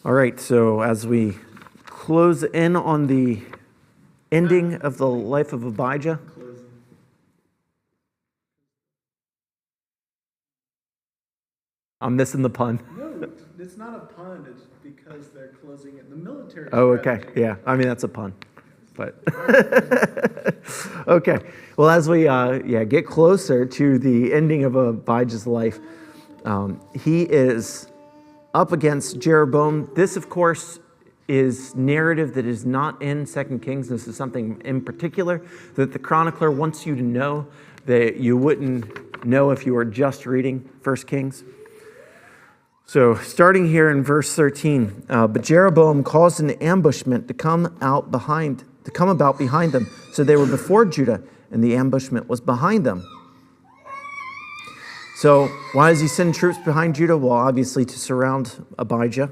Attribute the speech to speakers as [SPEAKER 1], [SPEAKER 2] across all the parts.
[SPEAKER 1] All right, so as we close in on the ending of the life of Abijah, I'm missing the pun.
[SPEAKER 2] No, it's not a pun. It's because they're closing it. The military.
[SPEAKER 1] Oh, okay. Yeah, I mean, that's a pun. But okay. Well, as we get closer to the ending of Abijah's life, he is up against Jeroboam. This, of course, is narrative that is not in 2 Kings. This is something in particular that the chronicler wants you to know that you wouldn't know if you were just reading 1 Kings. So starting here in verse 13, but Jeroboam caused an ambushment to come about behind them. So they were before Judah, and the ambushment was behind them. So why does he send troops behind Judah? Well, obviously to surround Abijah.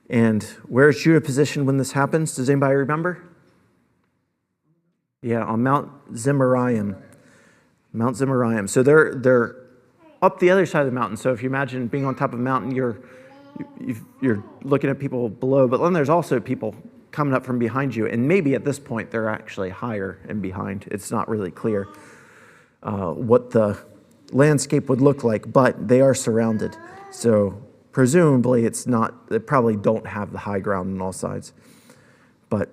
[SPEAKER 1] And where is Judah positioned when this happens? Does anybody remember? Yeah, on Mount Zemaraim. Mount Zemaraim. So they're up the other side of the mountain. So if you imagine being on top of a mountain, you're looking at people below, but then there's also people coming up from behind you. And maybe at this point, they're actually higher and behind. It's not really clear what the landscape would look like, but they are surrounded. So presumably they probably don't have the high ground on all sides. But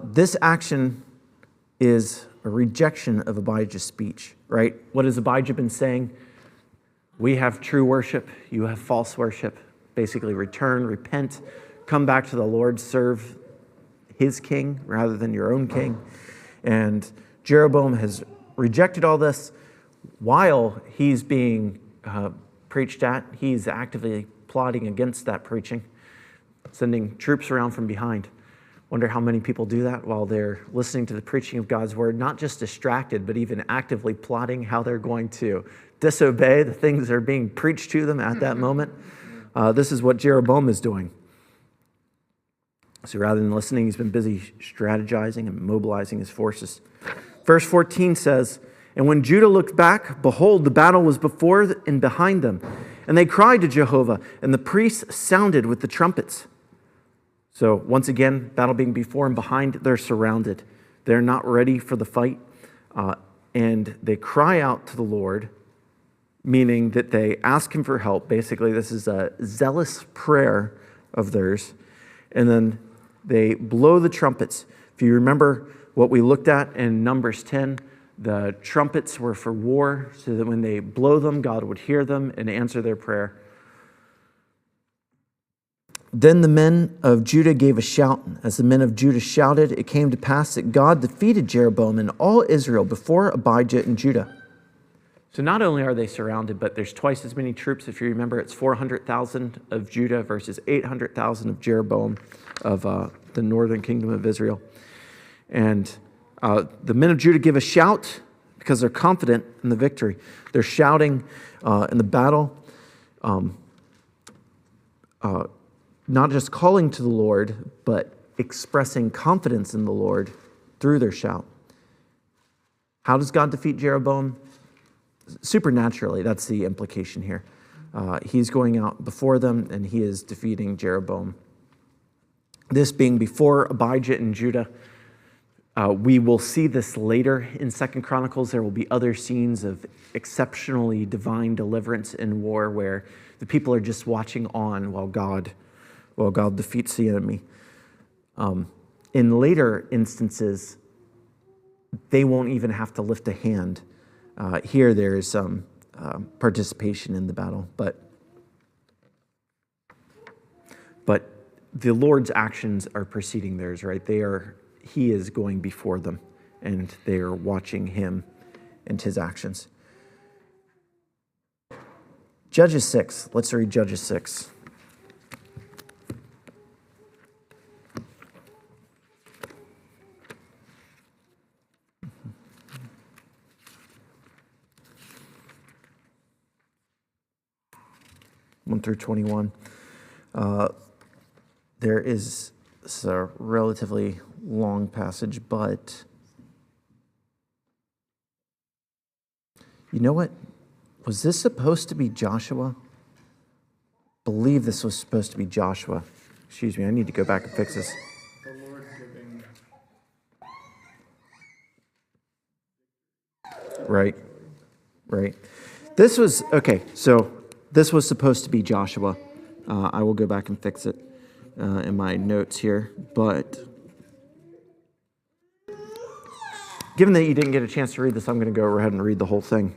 [SPEAKER 1] this action is a rejection of Abijah's speech, right? What has Abijah been saying? We have true worship, you have false worship. Basically, return, repent, come back to the Lord, serve his king rather than your own king. And Jeroboam has rejected all this while he's being preached at. He's actively plotting against that preaching, sending troops around from behind. Wonder how many people do that while they're listening to the preaching of God's word, not just distracted, but even actively plotting how they're going to disobey the things that are being preached to them at that moment. This is what Jeroboam is doing. So rather than listening, he's been busy strategizing and mobilizing his forces. Verse 14 says, and when Judah looked back, behold, the battle was before and behind them. And they cried to Jehovah, and the priests sounded with the trumpets. So once again, battle being before and behind, they're surrounded. They're not ready for the fight. And they cry out to the Lord, meaning that they ask him for help. Basically, this is a zealous prayer of theirs. And then they blow the trumpets. If you remember what we looked at in Numbers 10, the trumpets were for war, so that when they blow them, God would hear them and answer their prayer. Then the men of Judah gave a shout. As the men of Judah shouted, it came to pass that God defeated Jeroboam and all Israel before Abijah and Judah. So not only are they surrounded, but there's twice as many troops. If you remember, it's 400,000 of Judah versus 800,000 of Jeroboam of the northern kingdom of Israel. And the men of Judah give a shout because they're confident in the victory. They're shouting in the battle, not just calling to the Lord, but expressing confidence in the Lord through their shout. How does God defeat Jeroboam? Supernaturally, that's the implication here. He's going out before them, and he is defeating Jeroboam. This being before Abijah and Judah. We will see this later in 2 Chronicles. There will be other scenes of exceptionally divine deliverance in war where the people are just watching on while God defeats the enemy. In later instances, they won't even have to lift a hand. Here there is some participation in the battle, but the Lord's actions are preceding theirs, right? He is going before them, and they are watching him and his actions. Judges 6. Let's read Judges 6. Through 21. It's a relatively long passage, but you know what? Was this supposed to be Joshua believe this was supposed to be Joshua. Excuse me, I need to go back and fix this.
[SPEAKER 2] The Lord giving.
[SPEAKER 1] Right. This was, okay, so this was supposed to be Joshua. I will go back and fix it in my notes here. But given that you didn't get a chance to read this, I'm going to go ahead and read the whole thing.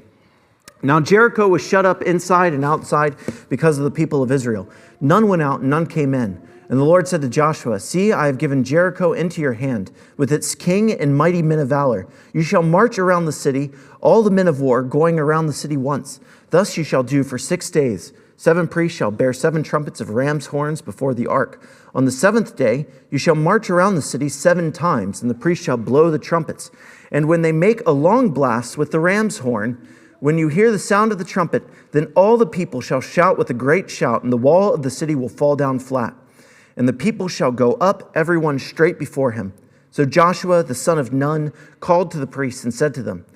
[SPEAKER 1] Now Jericho was shut up inside and outside because of the people of Israel. None went out and none came in. And the Lord said to Joshua, "See, I have given Jericho into your hand, with its king and mighty men of valor. You shall march around the city, all the men of war, going around the city once. Thus you shall do for 6 days. 7 priests shall bear 7 trumpets of ram's horns before the ark. On the 7th day you shall march around the city 7 times, and the priests shall blow the trumpets. And when they make a long blast with the ram's horn, when you hear the sound of the trumpet, then all the people shall shout with a great shout, and the wall of the city will fall down flat. And the people shall go up, everyone straight before him." So Joshua, the son of Nun, called to the priests and said to them,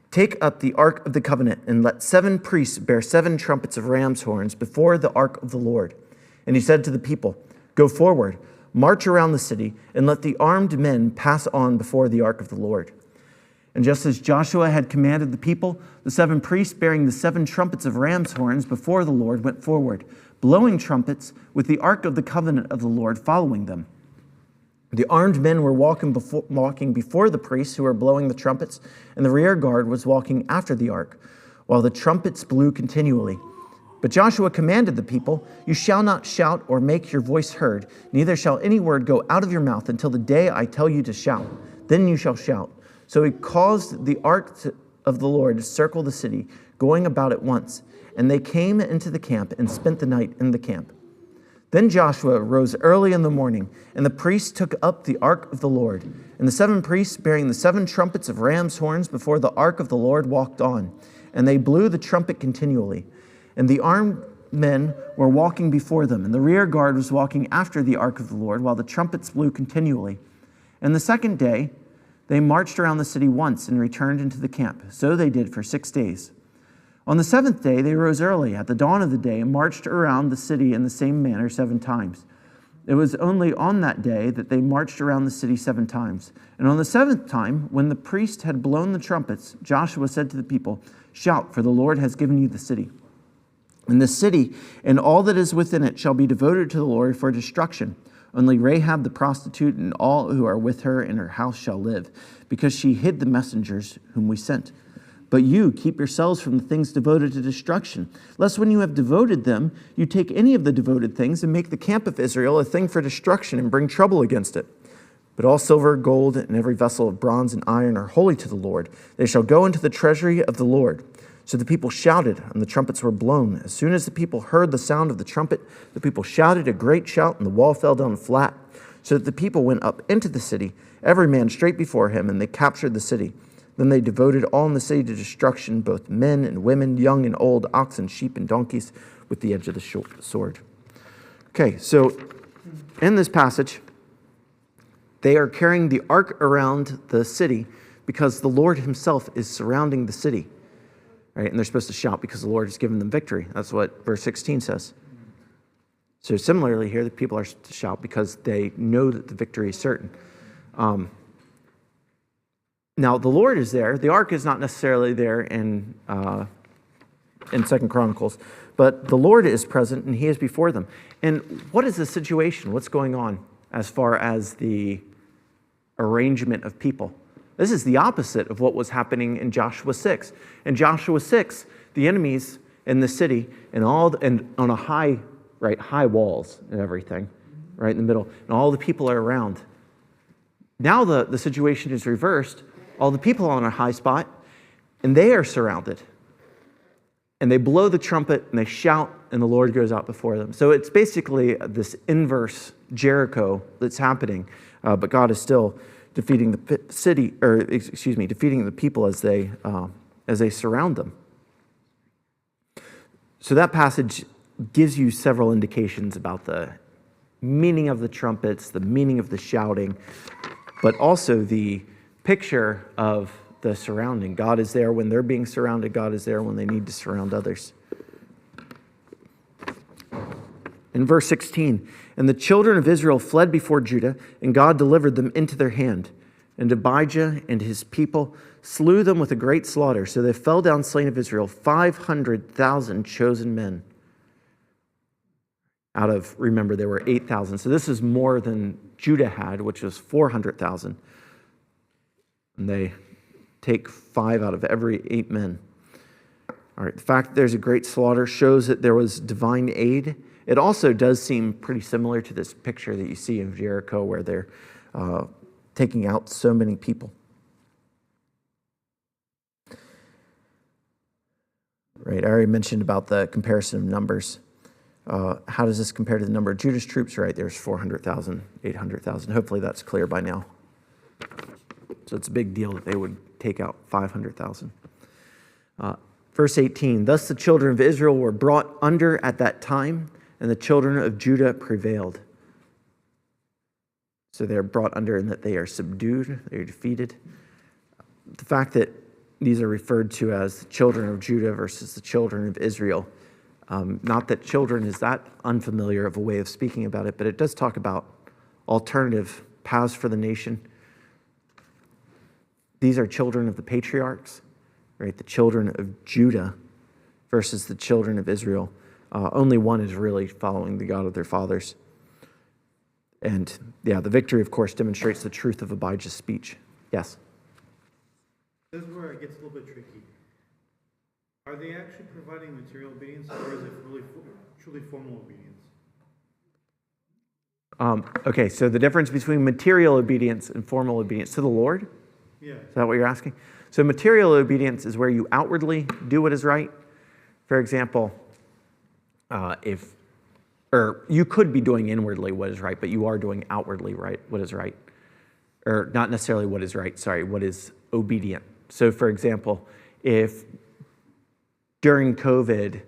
[SPEAKER 1] "Take up the ark of the covenant, and let 7 priests bear 7 trumpets of ram's horns before the ark of the Lord." And he said to the people, "Go forward, march around the city, and let the armed men pass on before the ark of the Lord." And just as Joshua had commanded the people, the 7 priests bearing the 7 trumpets of ram's horns before the Lord went forward, blowing trumpets, with the ark of the covenant of the Lord following them. The armed men were walking before the priests who were blowing the trumpets, and the rear guard was walking after the ark, while the trumpets blew continually. But Joshua commanded the people, "You shall not shout or make your voice heard, neither shall any word go out of your mouth until the day I tell you to shout. Then you shall shout." So he caused the ark of the Lord to circle the city, going about it once. And they came into the camp and spent the night in the camp. Then Joshua rose early in the morning, and the priests took up the ark of the Lord. And the 7 priests bearing the 7 trumpets of ram's horns before the ark of the Lord walked on. And they blew the trumpet continually. And the armed men were walking before them, and the rear guard was walking after the ark of the Lord, while the trumpets blew continually. And the 2nd day they marched around the city once and returned into the camp. So they did for 6 days. On the 7th day, they rose early at the dawn of the day and marched around the city in the same manner 7 times. It was only on that day that they marched around the city 7 times. And on the 7th time, when the priest had blown the trumpets, Joshua said to the people, "Shout, for the Lord has given you the city. And the city and all that is within it shall be devoted to the Lord for destruction. Only Rahab the prostitute and all who are with her in her house shall live, because she hid the messengers whom we sent. But you keep yourselves from the things devoted to destruction, lest when you have devoted them, you take any of the devoted things and make the camp of Israel a thing for destruction and bring trouble against it. But all silver, gold, and every vessel of bronze and iron are holy to the Lord. They shall go into the treasury of the Lord." So the people shouted, and the trumpets were blown. As soon as the people heard the sound of the trumpet, the people shouted a great shout, and the wall fell down flat, so that the people went up into the city, every man straight before him, and they captured the city. Then they devoted all in the city to destruction, both men and women, young and old, oxen, sheep, and donkeys, with the edge of the sword. Okay, so in this passage, they are carrying the ark around the city because the Lord himself is surrounding the city. Right? And they're supposed to shout because the Lord has given them victory. That's what verse 16 says. So similarly here, the people are to shout because they know that the victory is certain. Now, the Lord is there. The ark is not necessarily there in 2 Chronicles, but the Lord is present and he is before them. And what is the situation? What's going on as far as the arrangement of people? This is the opposite of what was happening in Joshua 6. In Joshua 6, the enemies in the city and on a high walls and everything, right in the middle, and all the people are around. Now the situation is reversed. All the people are on a high spot, and they are surrounded. And they blow the trumpet, and they shout, and the Lord goes out before them. So it's basically this inverse Jericho that's happening, but God is still defeating the city, defeating the people as they surround them. So that passage gives you several indications about the meaning of the trumpets, the meaning of the shouting, but also the picture of the surrounding. God is there when they're being surrounded. God is there when they need to surround others. In verse 16, and the children of Israel fled before Judah, and God delivered them into their hand. And Abijah and his people slew them with a great slaughter. So they fell down slain of Israel, 500,000 chosen men. Out of, remember, there were 8,000. So this is more than Judah had, which was 400,000. And they take 5 out of every 8 men. All right, the fact that there's a great slaughter shows that there was divine aid. It also does seem pretty similar to this picture that you see of Jericho where they're taking out so many people. Right, I already mentioned about the comparison of numbers. How does this compare to the number of Judah's troops? Right, there's 400,000, 800,000. Hopefully that's clear by now. So it's a big deal that they would take out 500,000. Verse 18, thus the children of Israel were brought under at that time, and the children of Judah prevailed. So they're brought under in that they are subdued, they are defeated. The fact that these are referred to as the children of Judah versus the children of Israel, not that children is that unfamiliar of a way of speaking about it, but it does talk about alternative paths for the nation. These are children of the patriarchs, right? The children of Judah versus the children of Israel. Only one is really following the God of their fathers. And yeah, the victory, of course, demonstrates the truth of Abijah's speech. Yes?
[SPEAKER 2] This is where it gets a little bit tricky. Are they actually providing material obedience, or is it really truly formal obedience?
[SPEAKER 1] Okay, so the difference between material obedience and formal obedience to the Lord?
[SPEAKER 2] Yeah.
[SPEAKER 1] Is that what you're asking? So material obedience is where you outwardly do what is right. For example, or you could be doing inwardly what is right, but you are doing outwardly right what is right. Or not necessarily what is right, sorry, what is obedient. So for example, if during COVID,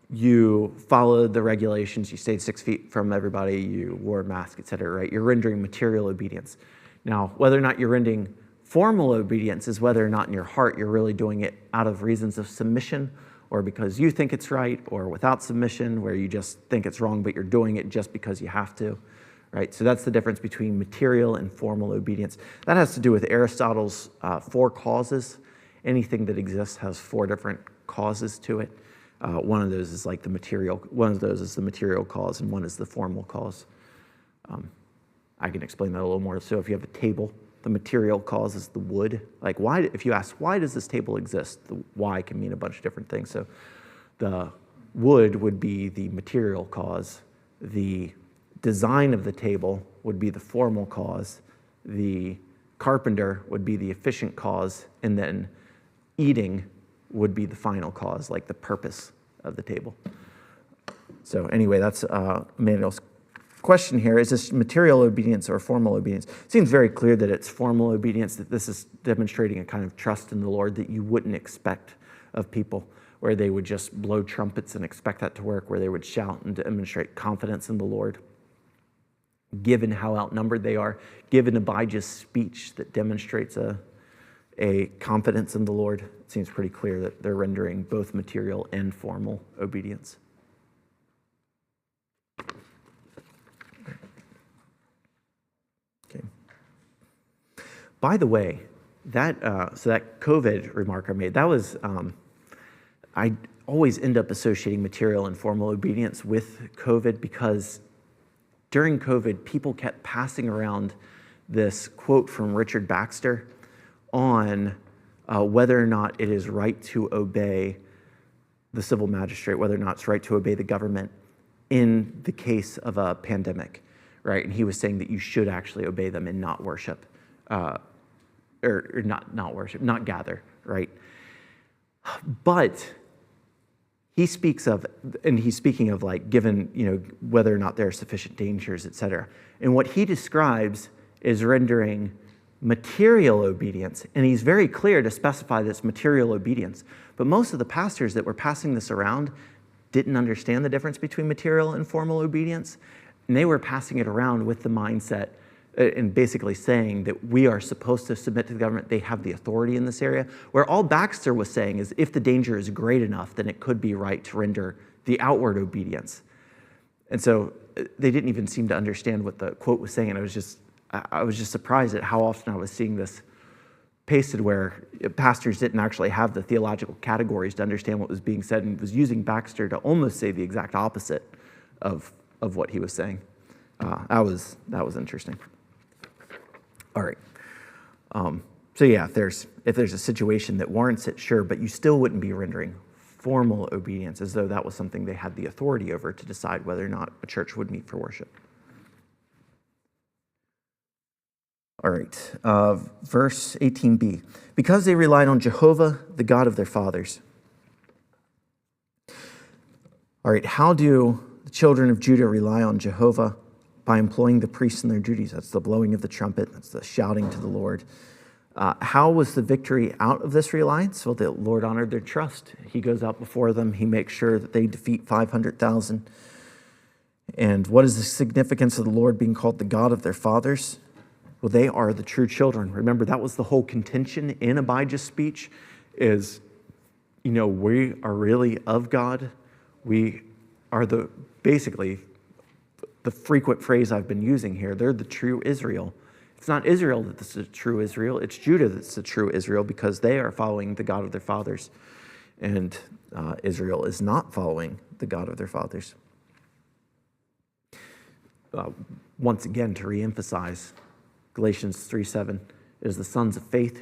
[SPEAKER 1] you followed the regulations, you stayed 6 feet from everybody, you wore a mask, et cetera, right? You're rendering material obedience. Now, whether or not you're rendering formal obedience is whether or not in your heart you're really doing it out of reasons of submission or because you think it's right, or without submission where you just think it's wrong but you're doing it just because you have to, right? So that's the difference between material and formal obedience. That has to do with Aristotle's 4 causes. Anything that exists has 4 different causes to it. One of those is like the material. One of those is the material cause, and one is the formal cause. I can explain that a little more. So if you have a table, the material cause is the wood. Like why? If you ask why does this table exist, the why can mean a bunch of different things. So the wood would be the material cause. The design of the table would be the formal cause. The carpenter would be the efficient cause, and then eating would be the final cause, like the purpose of the table. So anyway, that's Manuel's question here. Is this material obedience or formal obedience? It seems very clear that it's formal obedience, that this is demonstrating a kind of trust in the Lord that you wouldn't expect of people, where they would just blow trumpets and expect that to work, where they would shout and demonstrate confidence in the Lord. Given how outnumbered they are, given Abijah's speech that demonstrates a confidence in the Lord, it seems pretty clear that they're rendering both material and formal obedience. Okay. By the way, that COVID remark I made, that was, I always end up associating material and formal obedience with COVID because during COVID, people kept passing around this quote from Richard Baxter on whether or not it is right to obey the civil magistrate, whether or not it's right to obey the government in the case of a pandemic, right? And he was saying that you should actually obey them and not worship, or not worship, not gather, right? But he's speaking of like given, whether or not there are sufficient dangers, et cetera. And what he describes is rendering material obedience, and he's very clear to specify this material obedience. But most of the pastors that were passing this around didn't understand the difference between material and formal obedience, and they were passing it around with the mindset and basically saying that we are supposed to submit to the government, they have the authority in this area, where all Baxter was saying is if the danger is great enough, then it could be right to render the outward obedience. And so they didn't even seem to understand what the quote was saying. And I was just surprised at how often I was seeing this pasted where pastors didn't actually have the theological categories to understand what was being said and was using Baxter to almost say the exact opposite of what he was saying. That was interesting. All right. So yeah, if there's a situation that warrants it, sure, but you still wouldn't be rendering formal obedience as though that was something they had the authority over to decide whether or not a church would meet for worship. All right, verse 18b. Because they relied on Jehovah, the God of their fathers. All right, how do the children of Judah rely on Jehovah? By employing the priests in their duties. That's the blowing of the trumpet. That's the shouting to the Lord. How was the victory out of this reliance? Well, the Lord honored their trust. He goes out before them. He makes sure that they defeat 500,000. And what is the significance of the Lord being called the God of their fathers? Well, they are the true children. Remember, that was the whole contention in Abijah's speech is, we are really of God. We are basically the frequent phrase I've been using here. They're the true Israel. It's not Israel that's the true Israel. It's Judah that's the true Israel because they are following the God of their fathers. And Israel is not following the God of their fathers. Once again, to reemphasize, Galatians 3:7 is the sons of faith,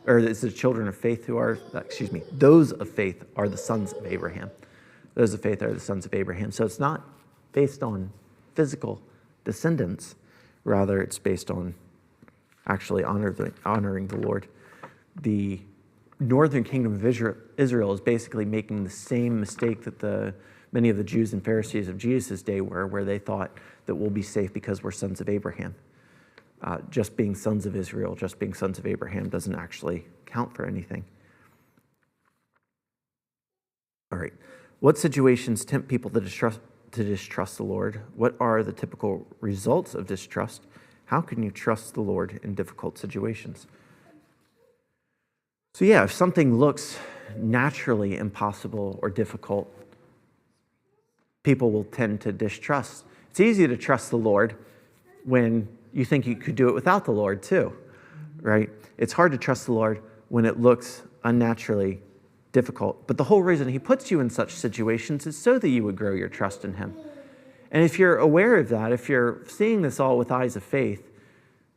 [SPEAKER 1] or it's the children of faith those of faith are the sons of Abraham. Those of faith are the sons of Abraham. So it's not based on physical descendants. Rather, it's based on actually honoring the Lord. The northern kingdom of Israel is basically making the same mistake that many of the Jews and Pharisees of Jesus' day were, where they thought that we'll be safe because we're sons of Abraham. Just being sons of Israel, just being sons of Abraham doesn't actually count for anything. All right. What situations tempt people to distrust the Lord? What are the typical results of distrust? How can you trust the Lord in difficult situations? So yeah, if something looks naturally impossible or difficult, people will tend to distrust. It's easy to trust the Lord when you think you could do it without the Lord too, right? It's hard to trust the Lord when it looks unnaturally difficult. But the whole reason he puts you in such situations is so that you would grow your trust in him. And if you're aware of that, if you're seeing this all with eyes of faith,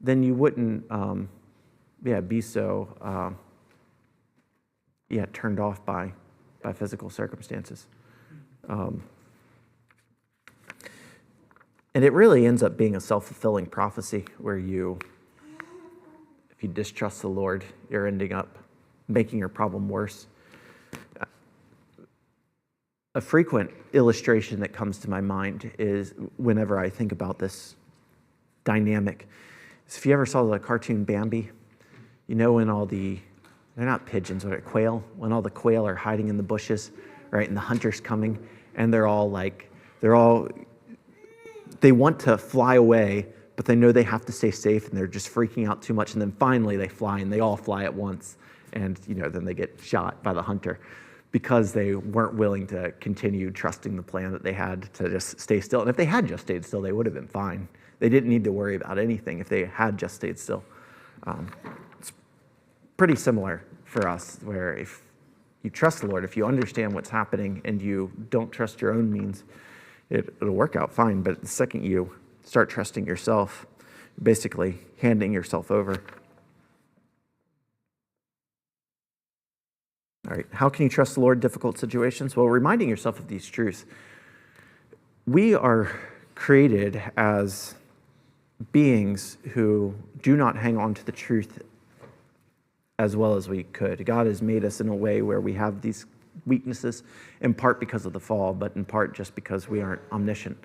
[SPEAKER 1] then you wouldn't be so turned off by physical circumstances. And it really ends up being a self-fulfilling prophecy where if you distrust the Lord, you're ending up making your problem worse. A frequent illustration that comes to my mind is whenever I think about this dynamic. So if you ever saw the cartoon Bambi, when they're not pigeons, but quail, when all the quail are hiding in the bushes, right, and the hunter's coming, and they want to fly away, but they know they have to stay safe, and they're just freaking out too much, and then finally they fly, and they all fly at once, and then they get shot by the hunter because they weren't willing to continue trusting the plan that they had to just stay still. And if they had just stayed still, they would have been fine. They didn't need to worry about anything if they had just stayed still. It's pretty similar for us, where if you trust the Lord, if you understand what's happening and you don't trust your own means, it'll work out fine. But the second you start trusting yourself, you're basically handing yourself over. All right, how can you trust the Lord in difficult situations? Well, reminding yourself of these truths. We are created as beings who do not hang on to the truth as well as we could. God has made us in a way where we have these weaknesses, in part because of the fall, but in part just because we aren't omniscient,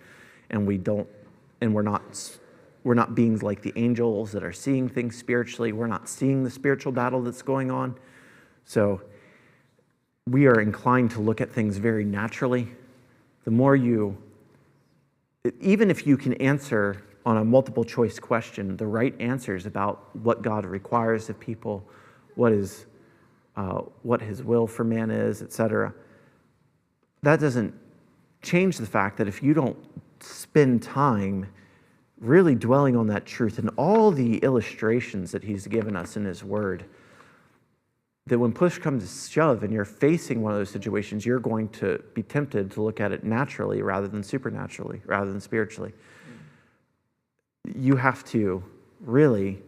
[SPEAKER 1] and we're not beings like the angels that are seeing things spiritually. We're not seeing the spiritual battle that's going on. So we are inclined to look at things very naturally. The more even if you can answer on a multiple choice question the right answers about what God requires of people, what his will for man is, etc., that doesn't change the fact that if you don't spend time really dwelling on that truth and all the illustrations that he's given us in his word, that when push comes to shove and you're facing one of those situations, you're going to be tempted to look at it naturally rather than supernaturally, rather than spiritually. You have to really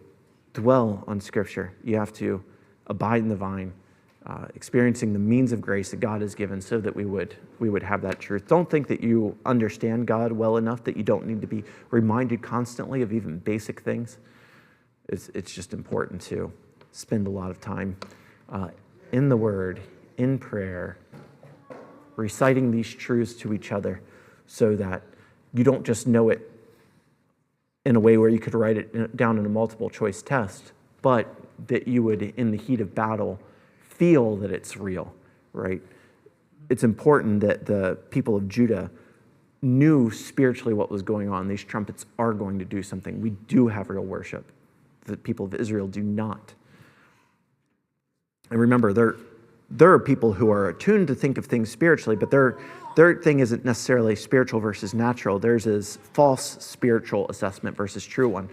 [SPEAKER 1] dwell on Scripture. You have to abide in the vine, experiencing the means of grace that God has given so that we would have that truth. Don't think that you understand God well enough that you don't need to be reminded constantly of even basic things. It's just important to spend a lot of time in the Word, in prayer, reciting these truths to each other so that you don't just know it in a way where you could write it down in a multiple choice test, but that you would, in the heat of battle, feel that it's real, right? It's important that the people of Judah knew spiritually what was going on. These trumpets are going to do something. We do have real worship. The people of Israel do not. And remember, there are people who are attuned to think of things spiritually, but their thing isn't necessarily spiritual versus natural. Theirs is false spiritual assessment versus true one.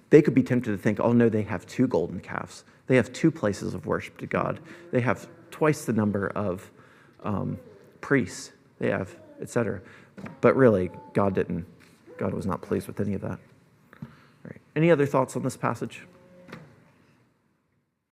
[SPEAKER 1] They could be tempted to think, oh no, they have 2 golden calves. They have 2 places of worship to God. They have twice the number of priests. They have, etc. But really, God was not pleased with any of that. All right. Any other thoughts on this passage?